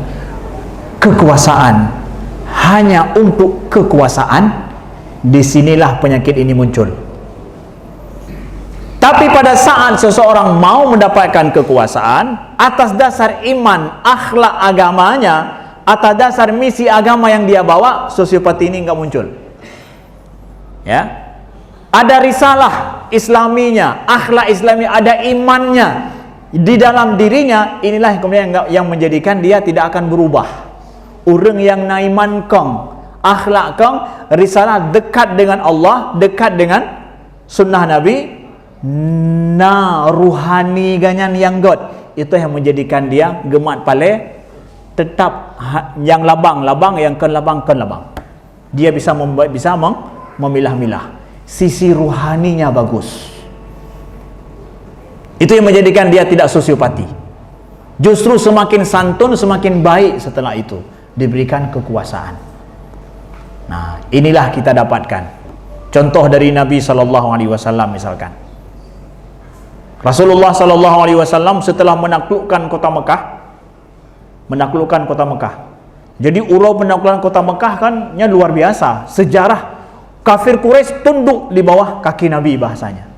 kekuasaan hanya untuk kekuasaan. Disinilah penyakit ini muncul. Tapi pada saat seseorang mau mendapatkan kekuasaan atas dasar iman, akhlak agamanya, atas dasar misi agama yang dia bawa, sosiopati ini enggak muncul. Ya. Ada risalah islaminya, akhlak islami, ada imannya di dalam dirinya, inilah kemudian yang menjadikan dia tidak akan berubah. Orang yang naiman kong, akhlak kong, risalah dekat dengan Allah, dekat dengan sunnah Nabi, ruhani ganyan yang god, itu yang menjadikan dia gemat pale, tetap yang labang, yang ken labang. Dia bisa memilah-milah. Sisi ruhaninya bagus. Itu yang menjadikan dia tidak sosiopati. Justru semakin santun, semakin baik setelah itu diberikan kekuasaan. Nah, inilah kita dapatkan contoh dari Nabi SAW misalkan. Rasulullah SAW setelah menaklukkan kota Mekah. Jadi urau menaklukkan kota Mekah kan luar biasa. Sejarah kafir Quraisy tunduk di bawah kaki Nabi bahasanya.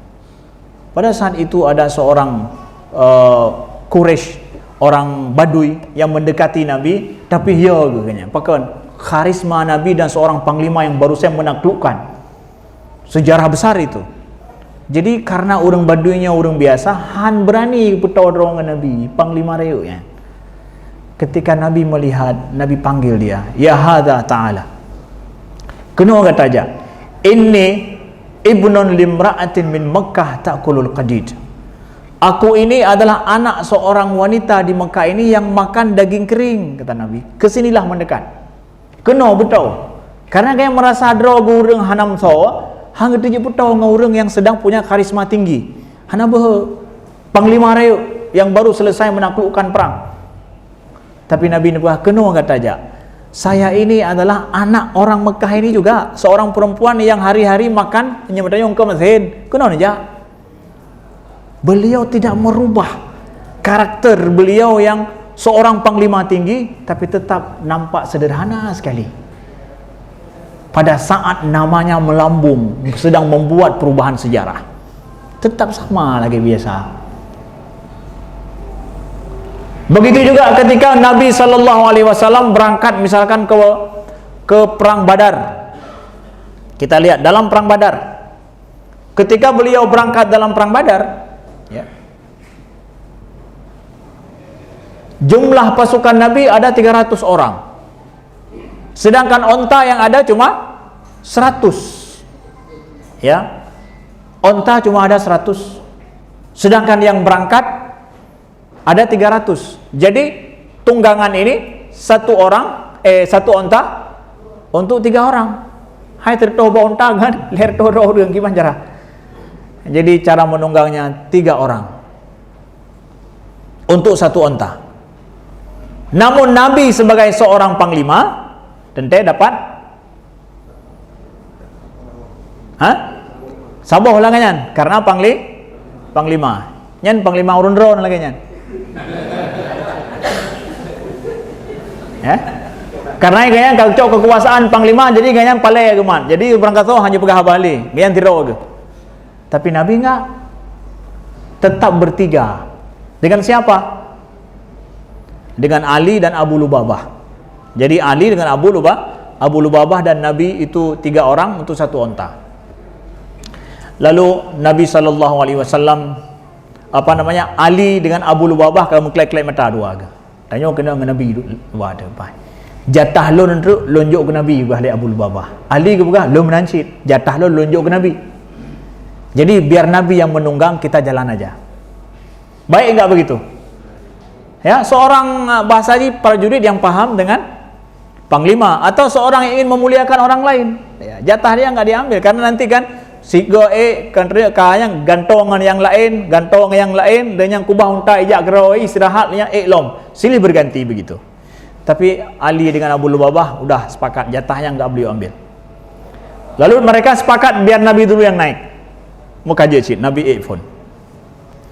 Pada saat itu ada seorang Quraisy, orang Badui yang mendekati Nabi, tapi ya gini, pakai karisma Nabi dan seorang panglima yang baru saya menaklukkan. Sejarah besar itu. Jadi karena orang Baduinya orang biasa, han berani bertawar dengan Nabi, panglima reu ya. Ketika Nabi melihat, Nabi panggil dia, ya hadza ta'ala. Kena kata aja, inni ibnun limra'atin min Makkah ta'kulul qadid. Aku ini adalah anak seorang wanita di Mekah ini yang makan daging kering, kata Nabi. Kesinilah mendekat. Kena betul. Karena kaya merasa draw urang hanam so, hang itu je betul dengan orang yang sedang punya karisma tinggi. Hana panglima rayu yang baru selesai menaklukkan perang. Tapi Nabi Nubuah kena kata aja. Saya ini adalah anak orang Mekah ini juga, seorang perempuan yang hari-hari makan nyemedayong ke masjid. Kena aja. Beliau tidak merubah karakter beliau yang seorang panglima tinggi, tapi tetap nampak sederhana sekali. Pada saat namanya melambung, sedang membuat perubahan sejarah, tetap sama lagi biasa. Begitu juga ketika Nabi SAW berangkat misalkan ke perang Badar. Kita lihat dalam perang Badar, ketika beliau berangkat dalam perang Badar, ya, jumlah pasukan Nabi ada 300 orang, sedangkan onta yang ada cuma 100. Ya, onta cuma ada 100, sedangkan yang berangkat ada 300. Jadi tunggangan ini satu onta untuk 3 orang. Hai tertoba onta kan, leher todo orang gimana cara? Jadi cara menunggangnya 3 orang untuk satu onta. Namun Nabi sebagai seorang panglima tentu dapat saboh lah kanyan, karena panglima nyan panglima urun ron lagi nyan. Ya, karena ganyan kagcok kekuasaan panglima, jadi ganyan palai ageman. Jadi berangkat so hanya pegah balik, ganyan tiro age. Tapi Nabi enggak, tetap bertiga. Dengan siapa? Dengan Ali dan Abu Lubabah. Jadi Ali dengan Abu Lubabah dan Nabi itu 3 orang untuk satu onta. Lalu Nabi SAW Ali dengan Abu Lubabah kalau mengklek-klek mata dua ke. Tanya kena dengan Nabi dua ada apa. Jatah lo nanti lonjok ke Nabi juga oleh Abu Lubabah. Ali ke bukan lo menancit. Jatah lo lonjok ke Nabi. Jadi biar Nabi yang menunggang, kita jalan aja. Baik enggak begitu? Ya, seorang bahasa ini prajurit yang paham dengan panglima, atau seorang yang ingin memuliakan orang lain. Ya, jatah dia enggak diambil karena nanti kan sigo kayang gantongan yang lain, dan yang kubah unta ijak gerau istirahatnya lom. Silih berganti begitu. Tapi Ali dengan Abu Lubabah udah sepakat jatahnya enggak beliau ambil. Lalu mereka sepakat biar Nabi dulu yang naik. Muka jecit Nabi phone.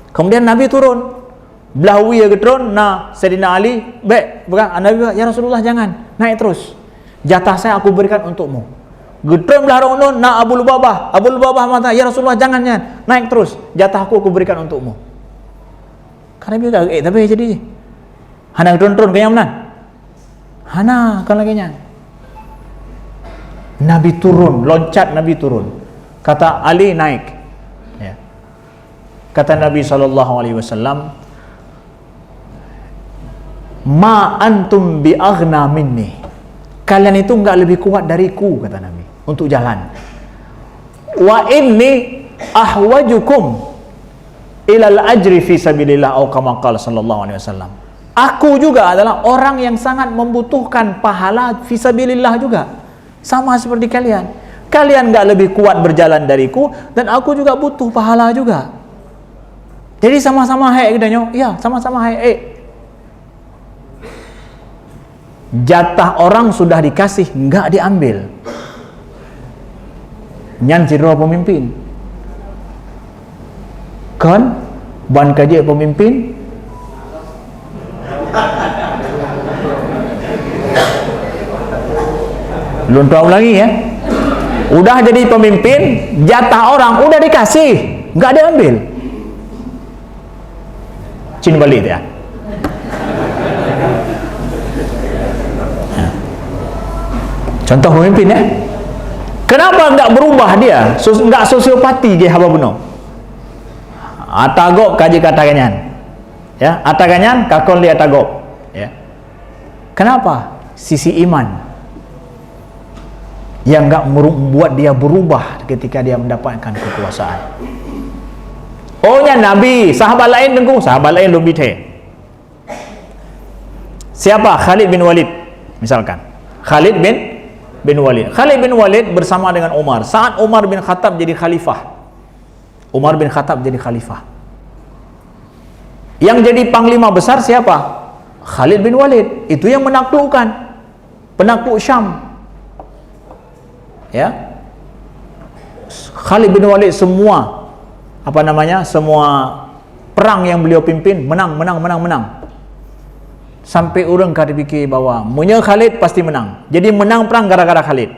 Kemudian Nabi turun. Belahui ya getron. Nah, Sayyidina Ali, bukan Nabi, ya Rasulullah jangan, naik terus. Jatah saya aku berikan untukmu. Getron belah rong nah Abu Lubabah mata, ya Rasulullah jangan, naik terus. Jatahku aku berikan untukmu. Karena dia tapi jadi hana getron kayaknya menan. Hana kan lagi nya. Nabi turun, loncat Nabi turun. Kata Ali naik. Ya. Kata Nabi SAW, ma antum bi aghna minni. Kalian itu enggak lebih kuat dariku, kata Nabi, untuk jalan. Wa inni ahwajukum ilal ajri fi sabilillah atau kama qala sallallahu alaihi wasallam. Aku juga adalah orang yang sangat membutuhkan pahala fi sabilillah juga. Sama seperti kalian. Kalian enggak lebih kuat berjalan dariku, dan aku juga butuh pahala juga. Jadi sama-sama katanya. Iya, sama-sama jatah orang sudah dikasih, enggak diambil. Nyan ciro pemimpin. Kan ban kaji pemimpin. Belum tahu lagi ya. Udah jadi pemimpin, jatah orang udah dikasih, enggak diambil. Cin balik ya. Contoh pemimpin ya. Kenapa enggak berubah dia? Enggak sosiopati dia haba benar. Atagok kaji katakannya. Ya, atakannya kakon dia atagok. Ya. Kenapa? Sisi iman yang enggak membuat dia berubah ketika dia mendapatkan kekuasaan. Ohnya Nabi, sahabat lain tengku, sahabat lain lebih teh. Siapa? Khalid bin Walid misalkan. Khalid bin Walid. Khalid bin Walid bersama dengan Umar. Saat Umar bin Khattab jadi khalifah. Umar bin Khattab jadi khalifah. Yang jadi panglima besar siapa? Khalid bin Walid. Itu yang menaklukkan penakluk Syam. Ya. Khalid bin Walid semua semua perang yang beliau pimpin menang. Sampai orang kada fikir bahawa munya Khalid pasti menang. Jadi menang perang gara-gara Khalid.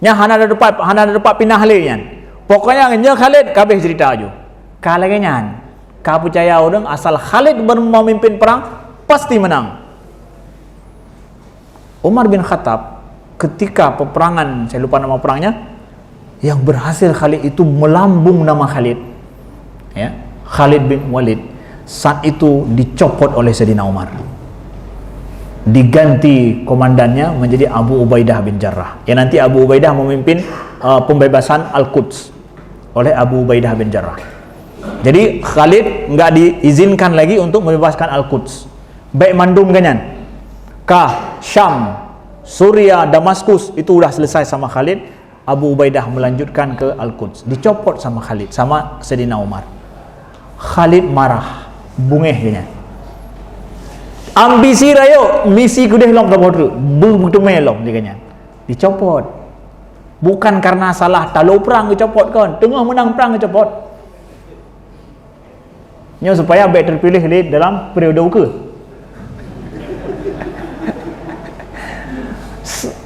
Nya hana ada dapat pindah halian. Pokoknya nya Khalid kabeh cerita aja. Kalangan ka percaya orang asal Khalid memimpin perang pasti menang. Umar bin Khattab ketika peperangan, saya lupa nama perangnya, yang berhasil Khalid itu melambung nama Khalid, ya, Khalid bin Walid. Saat itu dicopot oleh Sayyidina Umar, diganti komandannya menjadi Abu Ubaidah bin Jarrah. Ya, nanti Abu Ubaidah memimpin pembebasan Al-Quds oleh Abu Ubaidah bin Jarrah. Jadi Khalid nggak diizinkan lagi untuk membebaskan Al-Quds. Baik mandum ganyan, Kah, Syam, Suria, Damaskus itu udah selesai sama Khalid. Abu Ubaidah melanjutkan ke Al-Quds, dicopot sama Khalid, sama Sayyidina Umar. Khalid marah, bungeh dia. Ambisi rayo, misi kudeh lom kabodru, begitu melom dia kanya. Dicopot. Bukan karena salah talu perang dicopot kan, tengah menang perang dicopot. Nya supaya baik terpilih di dalam periode ke.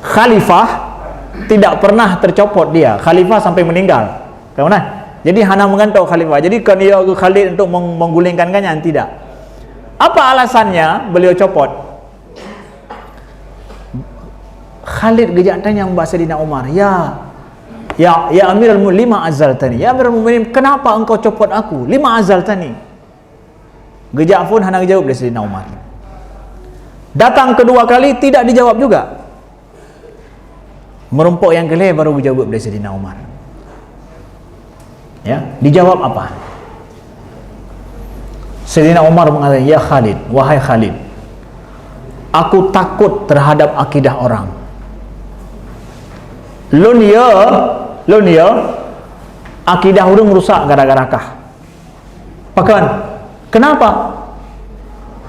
Khalifah tidak pernah tercopot dia. Khalifah sampai meninggal. Bagaimana? Jadi hana mengantau khalifah. Jadi kan dia ke Khalid untuk menggulingkan kanyan, tidak. Apa alasannya beliau copot? Khalid gejak tanya Mbak Sayyidina Umar, ya Amirul Mu'minin, lima azaltani. Ya Amirul Mu'minin, kenapa engkau copot aku? Lima azaltani. Gejak pun hana jawab dari Sayyidina Umar. Datang kedua kali tidak dijawab juga. Merumpuk yang kelih baru dijawab dari Sayyidina Umar. Ya, dijawab apa? Sayyidina Umar mengatakan, ya Khalid, wahai Khalid, aku takut terhadap akidah orang. Lun ya akidah orang rusak gara-gara kah? Pakan, kenapa?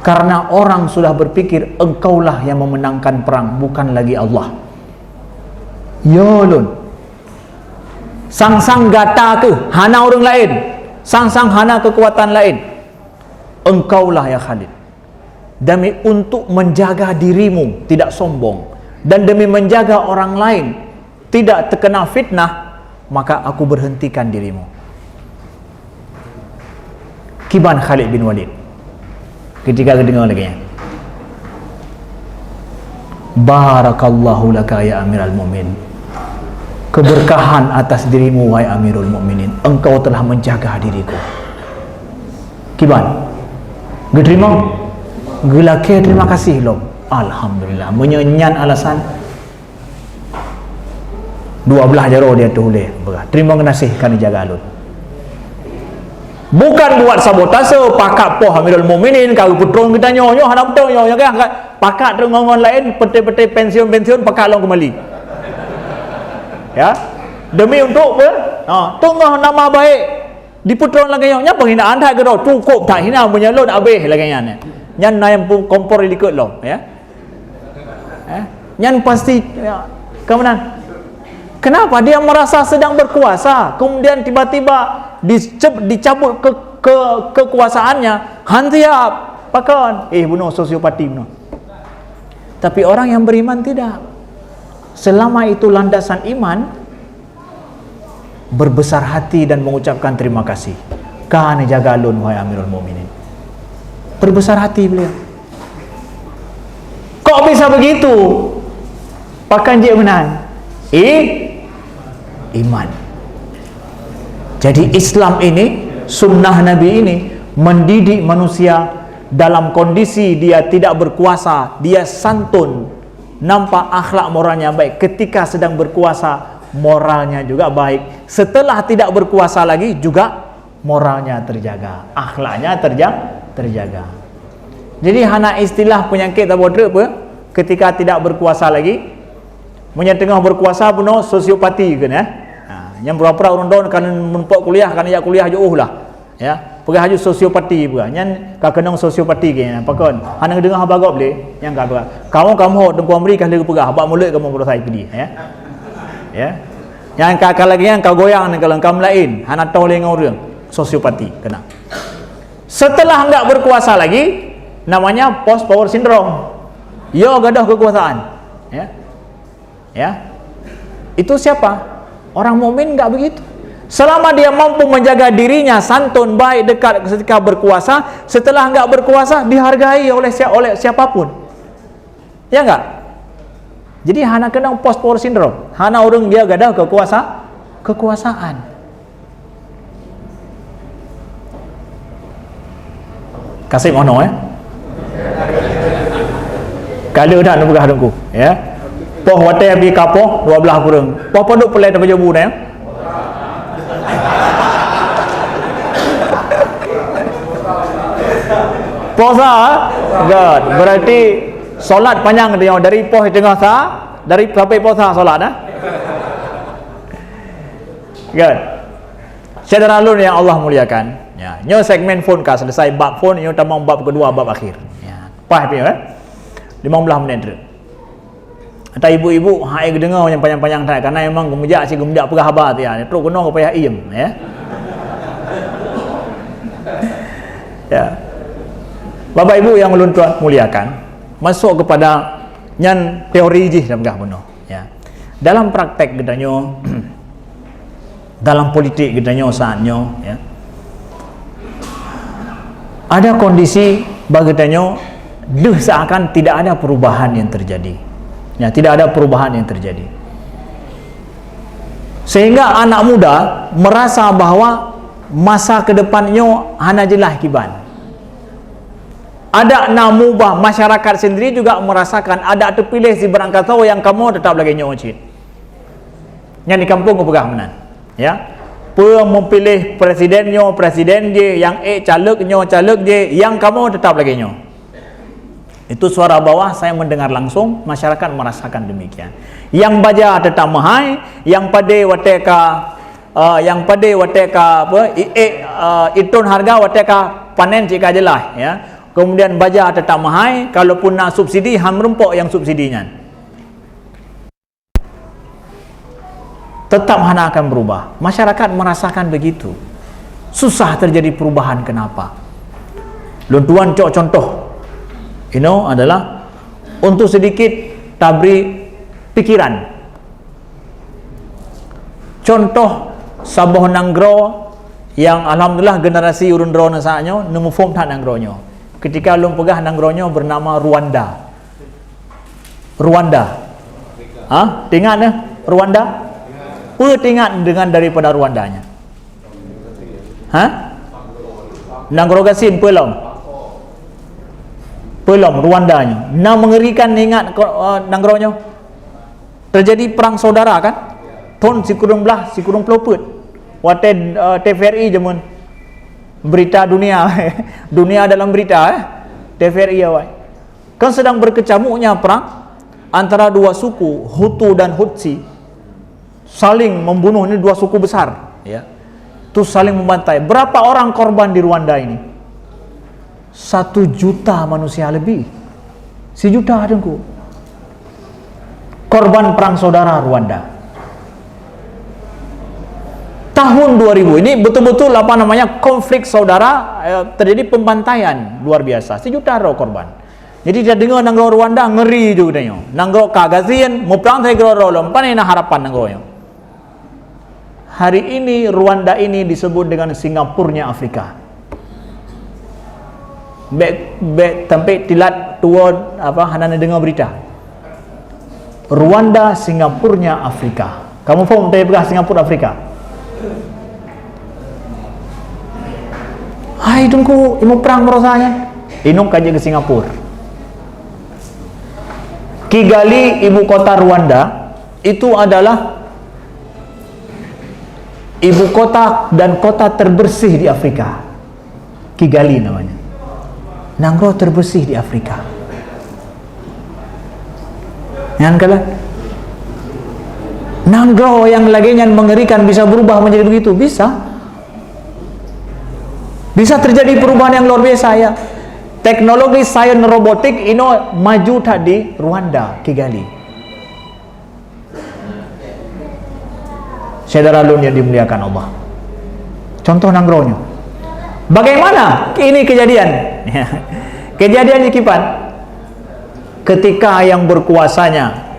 Karena orang sudah berpikir engkaulah yang memenangkan perang, bukan lagi Allah. Ya lun, sang gata ke hana orang lain, sang hana kekuatan lain. Engkaulah ya Khalid. Demi untuk menjaga dirimu tidak sombong, dan demi menjaga orang lain tidak terkena fitnah, maka aku berhentikan dirimu. Kiban Khalid bin Walid ketika dengar lagi, barakallahu laka ya Amirul Mu'minin, keberkahan atas dirimu wahai Amirul Mu'minin, engkau telah menjaga diriku. Kiban diterima, gelake terima kasih lom, alhamdulillah. Menyanyian alasan 12 jaro dia tulis, terima kasih kan jaga alun. Bukan buat sabotase, pakak poh Amirul Mu'minin, kau putrong kita nyonya, hana putrong nyonya kan, pakak terengongon lain, pete-pete pensiun pakak long kembali. Ya, demi untuk tengah nama baik di putrong lagi nyonya penghinaan tak ke cukup tak hina menyalon abeh lagi nyan. Nyan yang kompor likut lo, ya. Nyan pasti ya, kemudian kenapa dia merasa sedang berkuasa, kemudian tiba-tiba dicabut kekuasaannya, hantiap pakan bunuh sosiopati bunuh. Tapi orang yang beriman tidak. Selama itu landasan iman, berbesar hati dan mengucapkan terima kasih. Kana jaga alun wahai Amirul Mu'minin. Berbesar hati beliau. Kok bisa begitu? Pakan je menan. Iman. Jadi Islam ini, sunnah Nabi ini mendidik manusia dalam kondisi dia tidak berkuasa, dia santun, nampak akhlak moralnya baik. Ketika sedang berkuasa, moralnya juga baik. Setelah tidak berkuasa lagi juga moralnya terjaga, akhlaknya terjaga. Jadi hana istilah penyakit apa ketika tidak berkuasa lagi, punya tengah berkuasa puno sosiopati kan ya. Yang berapa orang don kan menpok kuliah kan ya kuliah jauh lah. Ya, pergi haju sosiopati pula. Yang kakenong sosiopati ke pakon. Hana dengar habagop le, yang kamu tengku Amerika le pegah, habak mulut kamu berasai pergi ya. Ya. Yang kakak lagi yang kau goyang kalau kamu lain, hana tahu le orang sosiopati kena. Setelah enggak berkuasa lagi, namanya post power syndrome. Yo gadah kekuasaan. Ya. Ya. Itu siapa? Orang mukmin enggak begitu. Selama dia mampu menjaga dirinya santun, baik, dekat ketika berkuasa, setelah enggak berkuasa dihargai oleh siapapun. Ya enggak? Jadi hana kena post power syndrome. Hana orang dia gadah kekuasaan. Kasih ono Kalau dah nak pegah dengku, ya. Poh wate abi kapoh 12 kurang. Poh poduk pelai dapat jabu dah. Puasa, God. Berarti solat panjang dia dari poh tengah dari sampai puasa solat God. Saudara alun yang Allah muliakan. Ya, nyo segmen phone ka selesai bab phone, nyo tamang bab kedua bab akhir. Ya. Pas pi 15 minit tu. Atau ibu-ibu hai dengar yang panjang-panjang tak karena memang gemejak si gemejak pegah habar tu ya. Terus kena ke payah iem ya. Ya. Bapak Ibu yang ulun tuan muliakan, masuk kepada nyan teori je dah pegah penuh ya. Dalam praktek gedanyo dalam politik gedanyo saatnyo ya. Ada kondisi bagedanyo seakan tidak ada perubahan yang terjadi. Ya, tidak ada perubahan yang terjadi. Sehingga anak muda merasa bahwa masa ke depannya hana jelah kiban. Ada namubah masyarakat sendiri juga merasakan ada terpilih si berangkat tahu yang kamu tetap lagi nyocit. Yang di kampung kepegah menan. Ya. Memilih presidennya presiden je, yang caleg je, yang kamu tetap lagi nyo. Itu suara bawah saya mendengar langsung, masyarakat merasakan demikian. Yang baja tetap mahai, yang pade wateka itun harga wateka panen jika jelah ya. Kemudian baja tetap mahai, kalaupun nak subsidi ham rempok yang subsidinya. Tetap hana akan berubah. Masyarakat merasakan begitu. Susah terjadi perubahan, kenapa? Luntuan contoh adalah untuk sedikit tabri pikiran. Contoh Sabah Nanggro yang alhamdulillah generasi urun drone saatnya nemu form tak Nanggronyo. Ketika lum pegah Nanggronyo bernama Rwanda. Tengok Rwanda? Tingkat dengan daripada Rwandanya. Nangrogasin pelom Rwandanya. Nah mengerikan ingat Nanggronyo. Terjadi perang saudara kan? Ton si kurung peloput. Wate TVRI jemun berita dunia. Dunia dalam berita TVRI awal. Kan sedang berkecamuknya perang antara dua suku Hutu dan Hutsi. Saling membunuh, ini dua suku besar ya. Itu saling membantai. Berapa orang korban di Rwanda ini? 1 juta manusia lebih. 1 juta adengku. Korban perang saudara Rwanda. Tahun 2000 ini betul-betul konflik saudara, terjadi pembantaian luar biasa. 1 juta korban. Jadi dia dengar Nanggro Rwanda ngeri juga dia. Nanggro kagazian mau perang saya gro lompan ini harapan Nanggro. Hari ini Rwanda ini disebut dengan Singapurnya Afrika. Tempat tilat tua hana dengar berita. Rwanda Singapurnya Afrika. Kamu faham tadi pegah Singapura Afrika? Hai tunggu, imu perang merosanya. Inung kaji ke Singapura. Kigali ibu kota Rwanda itu adalah ibu kota dan kota terbersih di Afrika. Kigali namanya. Nanggro terbersih di Afrika. Yang kala Nanggro yang laginya mengerikan bisa berubah menjadi begitu, bisa terjadi perubahan yang luar biasa ya. Teknologi sains robotik ini maju tadi Rwanda, Kigali. Saudara Lun yang dimuliakan Allah. Contoh Nanggronya. Bagaimana ini kejadian? Kejadian di Kipan ketika yang berkuasanya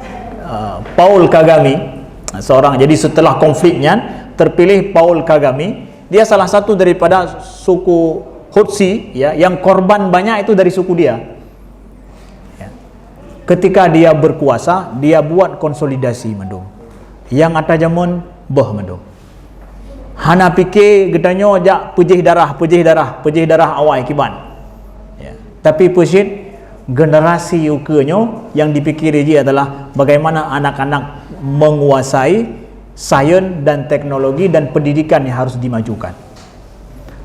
Paul Kagame seorang, jadi setelah konfliknya terpilih Paul Kagame, dia salah satu daripada suku Hutsi ya, yang korban banyak itu dari suku dia ya. Ketika dia berkuasa, dia buat konsolidasi mendung yang ada jamun boh mendung hana fikir gedanyo jak pejih darah awai kiban ya. Tapi pesit generasi yukenyo yang dipikir dia adalah bagaimana anak-anak menguasai sains dan teknologi dan pendidikan yang harus dimajukan.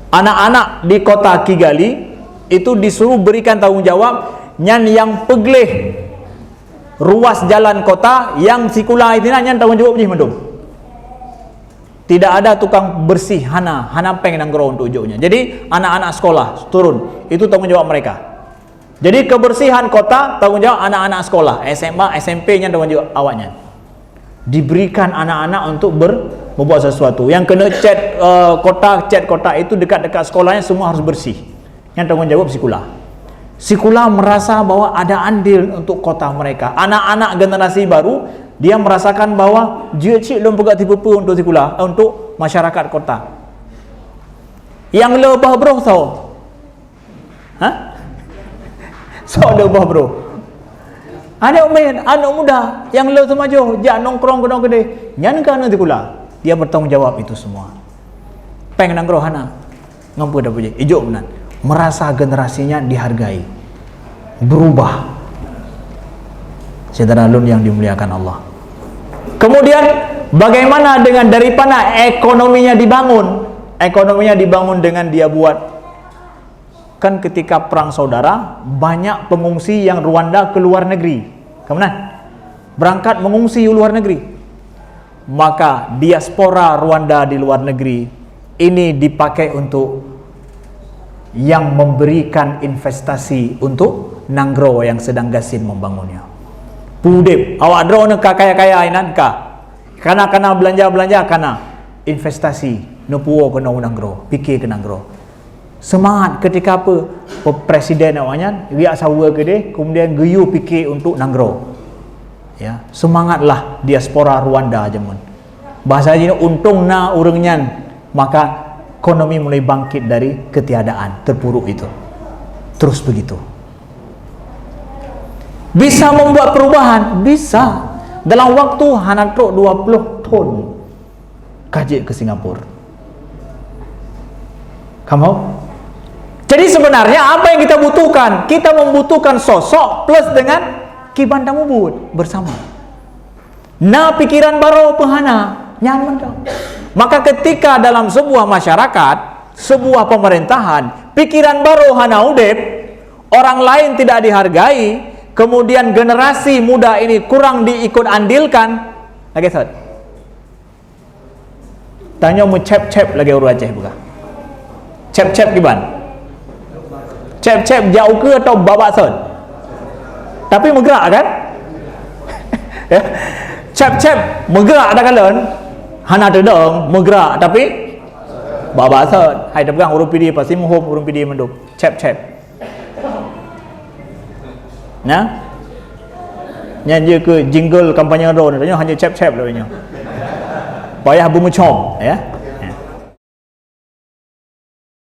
Anak-anak di kota Kigali itu disuruh berikan tanggung jawab yang pegleh ruas jalan kota yang sikula itu nyan tanggung jawab ni mendung. Tidak ada tukang bersih hana peng nanggro untuk ujungnya. Jadi anak-anak sekolah turun, itu tanggung jawab mereka. Jadi kebersihan kota tanggung jawab anak-anak sekolah, SMA, SMP nya tanggung jawab awaknya. Diberikan anak-anak untuk membuat sesuatu. Yang kena cat kota itu dekat-dekat sekolahnya semua harus bersih. Yang tanggung jawab Sikula merasa bahwa ada andil untuk kota mereka. Anak-anak generasi baru dia merasakan bahwa dia cik belum pegat tipe untuk Sikula, untuk masyarakat kota. Yang lebah bro tahu? So lebah bro. Anak muda yang le semajo jak nongkrong kedong gede nyan kana Sikula. Dia bertanggung jawab itu semua. Peng nangro hana ngampu dah puji ijo benan. Merasa generasinya dihargai, berubah. Saudara Lun yang dimuliakan Allah. Kemudian bagaimana dengan daripada ekonominya dibangun? Ekonominya dibangun dengan dia buat, kan ketika perang saudara banyak pengungsi yang Rwanda ke luar negeri. Kemudian berangkat mengungsi ke luar negeri. Maka diaspora Rwanda di luar negeri ini dipakai untuk yang memberikan investasi untuk Nanggro yang sedang gasin membangunnya. Pudip, awak drone kaya-kaya inan ka. Kana belanja kana investasi nupuo ke Nanggro, fikir ke Nanggro. Semangat ketika apa presiden awaknya riak sawa ke dia, kemudian geyu fikir untuk Nanggro. Ya, semangatlah diaspora Rwanda jamun. Bahasa ini untung na urangnya, maka ekonomi mulai bangkit dari ketiadaan terpuruk itu. Terus begitu. Bisa membuat perubahan, bisa. Dalam waktu hanatro 20 tahun kaji ke Singapura. Kamu? Jadi sebenarnya apa yang kita butuhkan? Kita membutuhkan sosok plus dengan kiban tamubut bersama. Na pikiran baru penghana nyaman dong. Maka ketika dalam sebuah masyarakat, sebuah pemerintahan, pikiran baru hana udep, orang lain tidak dihargai, kemudian generasi muda ini kurang diikut andilkan, lagi sat. Tanya mu cep-cep lagi urut Aceh buka. Cep-cep giban. Cep-cep jauh ke atau babak sat. Tapi bergerak kan? Cep-cep bergerak ada kalian. Hana terdong bergerak tapi babak sat. Hai tepegang urut PD pasti muhum urut PD menduk. Cep-cep. Nah, nyanyi ke jingle kampanye drone, hanya cep-cep lah punya. Payah bumecom, ya.